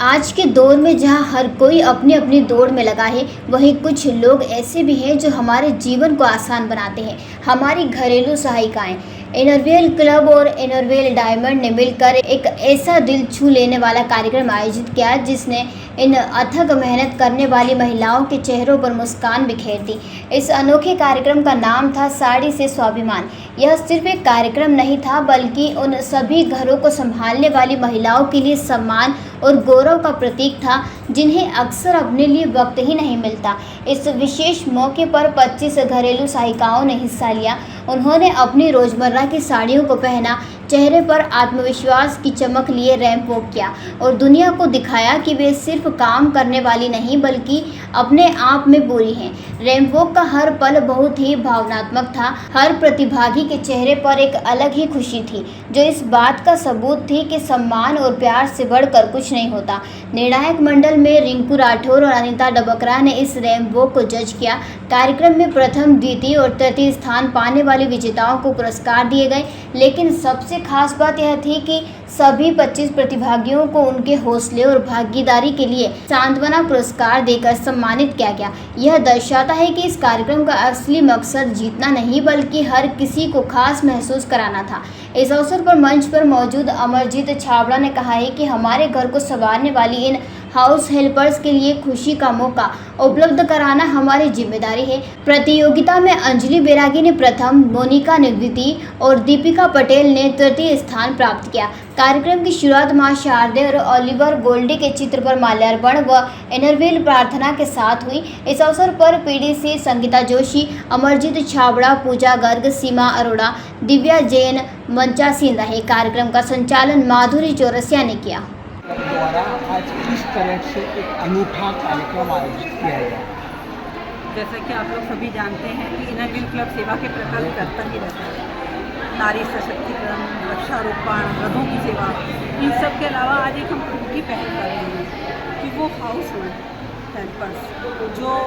आज के दौर में जहाँ हर कोई अपनी अपनी दौड़ में लगा है, वहीं कुछ लोग ऐसे भी हैं जो हमारे जीवन को आसान बनाते हैं। हमारी घरेलू सहायिकाएं इनरवेल क्लब और इनरवेल डायमंड ने मिलकर एक ऐसा दिल छू लेने वाला कार्यक्रम आयोजित किया जिसने इन अथक मेहनत करने वाली महिलाओं के चेहरों पर मुस्कान बिखेर दी। इस अनोखे कार्यक्रम का नाम था साड़ी से स्वाभिमान। यह सिर्फ एक कार्यक्रम नहीं था, बल्कि उन सभी घरों को संभालने वाली महिलाओं के लिए सम्मान और गौरव का प्रतीक था जिन्हें अक्सर अपने लिए वक्त ही नहीं मिलता। इस विशेष मौके पर 25 घरेलू सहायिकाओं ने हिस्सा लिया। उन्होंने अपनी रोजमर्रा की साड़ियों को पहना, चेहरे पर आत्मविश्वास की चमक लिए रैंप वॉक किया और दुनिया को दिखाया कि वे सिर्फ काम करने वाली नहीं बल्कि अपने आप में पूरी हैं। रैंप वॉक का हर पल बहुत ही भावनात्मक था। हर प्रतिभागी के चेहरे पर एक अलग ही खुशी थी, जो इस बात का सबूत थी कि सम्मान और प्यार से बढ़कर कुछ नहीं होता। निर्णायक मंडल में रिंकू राठौर और अनीता डबकरा ने इस रैंप वॉक को जज किया। कार्यक्रम में प्रथम, द्वितीय और तृतीय स्थान पाने वाले विजेताओं को पुरस्कार दिए गए, लेकिन सबसे खास बात यह थी कि सभी 25 प्रतिभागियों को उनके हौसले और भागीदारी के लिए सांत्वना पुरस्कार देकर सम्मानित किया गया। यह दर्शाता है कि इस कार्यक्रम का असली मकसद जीतना नहीं बल्कि हर किसी को खास महसूस कराना था। इस अवसर पर मंच पर मौजूद अमरजीत छाबड़ा ने कहा है कि हमारे घर को संवारने वाली इन हाउस हेल्पर्स के लिए खुशी का मौका उपलब्ध कराना हमारी जिम्मेदारी है। प्रतियोगिता में अंजलि बैरागी ने प्रथम, मोनिका ने द्वितीय और दीपिका पटेल ने तृतीय स्थान प्राप्त किया। कार्यक्रम की शुरुआत मां शारदे और ओलिवर गोल्डी के चित्र पर माल्यार्पण व इनरवेल प्रार्थना के साथ हुई। इस अवसर पर पीडीसी संगीता जोशी, अमरजीत छाबड़ा, पूजा गर्ग, सीमा अरोड़ा, दिव्या जैन मंचासीन रहे। कार्यक्रम का संचालन माधुरी चौरसिया ने किया। द्वारा आज किस तरह से एक अनूठा कार्यक्रम आयोजित किया गया। जैसा कि आप लोग सभी जानते हैं कि इनरवेल क्लब सेवा के प्रकल्प करता ही रहता है। नारी सशक्तिकरण, वृक्षारोपण, वृद्धों की सेवा, इन सब के अलावा आज एक हम उनकी पहल कर रहे हैं कि वो हाउस हेल्पर्स जो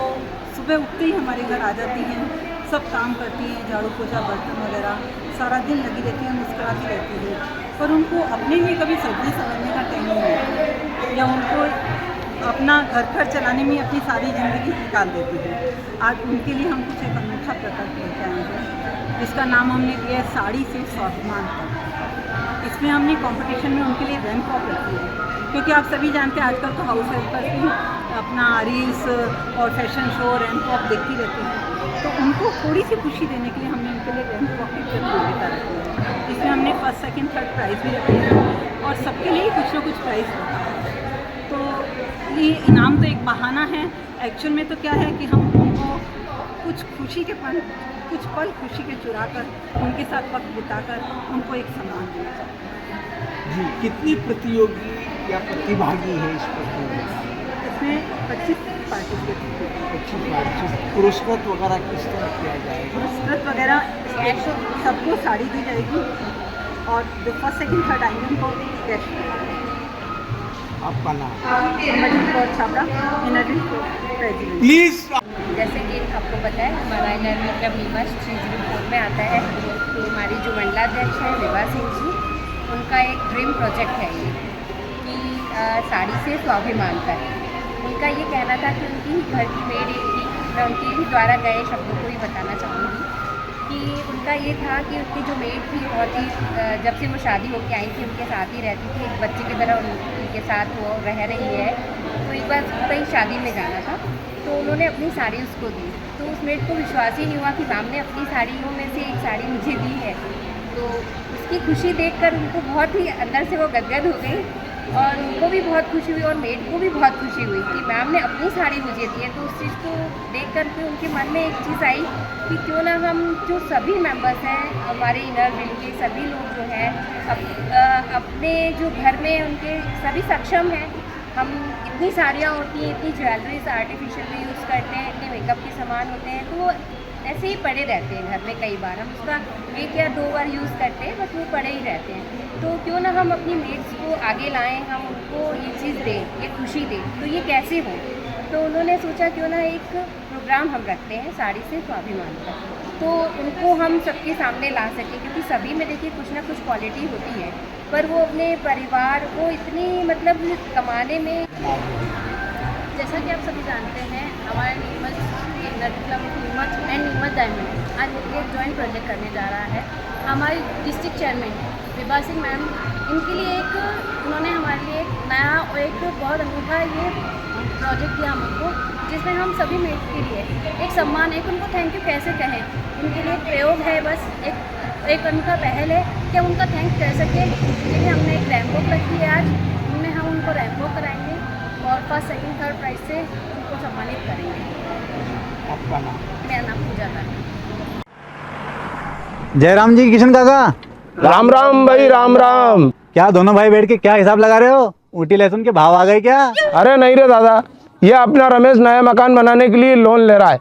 सुबह उठते ही हमारे घर आ जाती हैं, सब काम करती हैं, झाड़ू पोछा बर्तन वगैरह, सारा दिन लगी रहती हैं, मुस्कुराती रहती है, पर उनको अपने लिए कभी सोचने समझने का टाइम नहीं है, या उनको अपना घर चलाने में अपनी सारी ज़िंदगी निकाल देती है। आज उनके लिए हम कुछ एक अनूठा प्रकल्प लेके आए हैं, जिसका नाम हमने दिया है साड़ी से स्वाभिमान तक। इसमें हमने कंपटीशन में उनके लिए रैंप वॉक रखी है, क्योंकि आप सभी जानते हैं आजकल तो हाउस हेल्पर्स भी अपना रील्स और फैशन शो, रैंप वॉक देखती रहती हैं, तो उनको थोड़ी सी खुशी देने के लिए हमने उनके लिए रैंप वॉक की प्रतियोगिता रखी है। इसमें हमने फर्स्ट, सेकंड, थर्ड प्राइज़ भी रखे हैं और सबके लिए कुछ ना कुछ प्राइज़ रखा है। तो ये इनाम तो एक बहाना है, एक्चुअल में तो क्या है कि हम उनको कुछ खुशी के कुछ पल खुशी के चुरा कर उनके साथ वक्त बिताकर उनको एक सम्मान देना चाहते हैं। जी, कितनी प्रतियोगी या प्रतिभागी है इस प्रतियोगिता? इसमें 25 पार्टिसिपेट। पुरस्कृत वगैरह किस तरह किया जाएगा? पुरस्कृत वगैरह सबको साड़ी दी जाएगी और जो फर्स्ट, सेकंड, थर्ड आएंगे उनको कैश। आपका नाम? अमरजीत कौर छाबड़ा, इनरवेल प्रेसिडेंट। प्लीज। जैसे कि आपको पता है, हमारा इनरवेल क्लब नीमच 304 में आता है। तो हमारी जो मंडलाध्यक्ष है विभा सिंह जी, उनका एक ड्रीम प्रोजेक्ट है ये कि साड़ी से स्वाभिमान तक। उनका ये कहना था कि उनकी घर की मेड एक थी, मैं उनके ही द्वारा गए शब्दों को ही बताना चाहूँगी कि उनका ये था कि उनकी जो मेड थी बहुत ही, जब से वो शादी होकर आई थी उनके साथ ही रहती थी, एक बच्चे की तरह उनके साथ वो रह रही है। तो एक बार कहीं शादी में जाना था तो उन्होंने अपनी साड़ी उसको दी, तो उस मेड को विश्वास ही नहीं हुआ कि मैम ने अपनी साड़ियों में से एक साड़ी मुझे दी है। तो उसकी खुशी देखकर उनको बहुत ही अंदर से वो गदगद हो गई और उनको भी बहुत खुशी हुई और मेड को भी बहुत खुशी हुई कि मैम ने अपनी साड़ी मुझे दी है। तो उस चीज़ को देख कर के उनके मन में एक चीज़ आई कि क्यों ना हम जो सभी मेंबर्स हैं हमारे इनरवेल के सभी लोग जो हैं अपने जो घर में उनके सभी सक्षम हैं, हम इतनी साड़ियाँ होती हैं, इतनी ज्वेलरीज आर्टिफिशियल भी यूज़ करते हैं, इतने मेकअप के सामान होते हैं, तो वो ऐसे ही पड़े रहते हैं घर में। कई बार हम उसका 1 या 2 बार यूज़ करते हैं, बस वो पड़े ही रहते हैं। तो क्यों ना हम अपनी मेड्स को आगे लाएं, हम उनको ये चीज़ दें, ये खुशी दें। तो ये कैसे हो? तो उन्होंने सोचा क्यों ना एक प्रोग्राम हम रखते हैं साड़ी से स्वाभिमान का, तो उनको हम सबके सामने ला सकें, क्योंकि सभी में देखिए कुछ ना कुछ क्वालिटी होती है, पर वो अपने परिवार को इतनी मतलब कमाने में, जैसा कि आप सभी जानते हैं हमारा Neemuch energy club Neemuch and Neemuch diamond आज एक जॉइंट प्रोजेक्ट करने जा रहा है। हमारी district chairman Vibha Singh ma'am, इनके लिए उन्होंने हमारे लिए एक नया और एक बहुत अनूठा ये प्रोजेक्ट दिया हमको, जिसमें हम सभी मेट के लिए एक सम्मान है कि उनको थैंक यू कैसे कहें। उनके लिए एक प्रयोग है, बस एक उनका पहल है कि हम उनका थैंक कर सकें। इसलिए हमने एक रैंप वॉक रखी है आज, उनमें हम उनको रैंप वॉक कराएंगे और फर्स्ट सेकंड थर्ड प्राइज से उनको सम्मानित करेंगे। आपका नाम? मेरा नाम पूजा है। जयराम जी, किशन काका, राम राम भाई, राम राम। क्या दोनों भाई बैठ के क्या हिसाब लगा रहे हो? ऊटी लहसुन के भाव आ गए क्या? अरे नहीं रे दादा, ये अपना रमेश नया मकान बनाने के लिए लोन ले रहा है।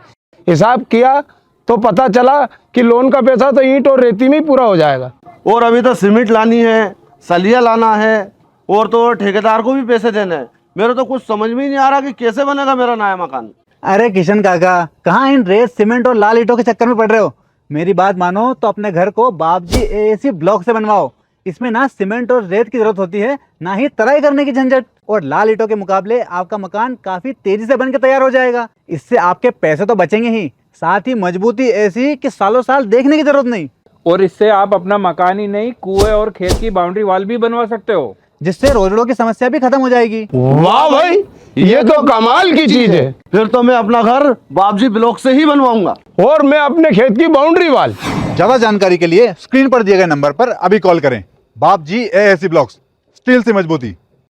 हिसाब किया तो पता चला कि लोन का पैसा तो ईंट और रेती में ही पूरा हो जाएगा। और अभी तो सीमेंट लानी है, सलिया लाना है, और तो ठेकेदार को भी पैसे देने हैं। मेरे तो कुछ समझ में ही नहीं आ रहा कि कैसे बनेगा मेरा नया मकान। अरे किशन काका, कहाँ इन रेत सीमेंट और लाल ईंटों के चक्कर में पड़ रहे हो? मेरी बात मानो तो अपने घर को बाबजी एएसी ब्लॉक से बनवाओ। इसमें ना सीमेंट और रेत की जरूरत होती है, ना ही तराई करने की झंझट, और लाल ईंटों के मुकाबले आपका मकान काफी तेजी से बनकर तैयार हो जाएगा। इससे आपके पैसे तो बचेंगे ही, साथ ही मजबूती ऐसी कि सालों साल देखने की जरूरत नहीं। और इससे आप अपना मकान ही नहीं, कुएं और खेत की बाउंड्री वॉल भी बनवा सकते हो, जिससे रोजड़ों की समस्या भी खत्म हो जाएगी। वाह भाई, ये तो कमाल की चीज है। फिर तो मैं अपना घर बाबजी ब्लॉक से ही बनवाऊंगा। और मैं अपने खेत की बाउंड्री वाल। ज्यादा जानकारी के लिए स्क्रीन पर दिए गए नंबर पर अभी कॉल करें। बाबजी एएसी ब्लॉक्स, स्टील से मजबूती।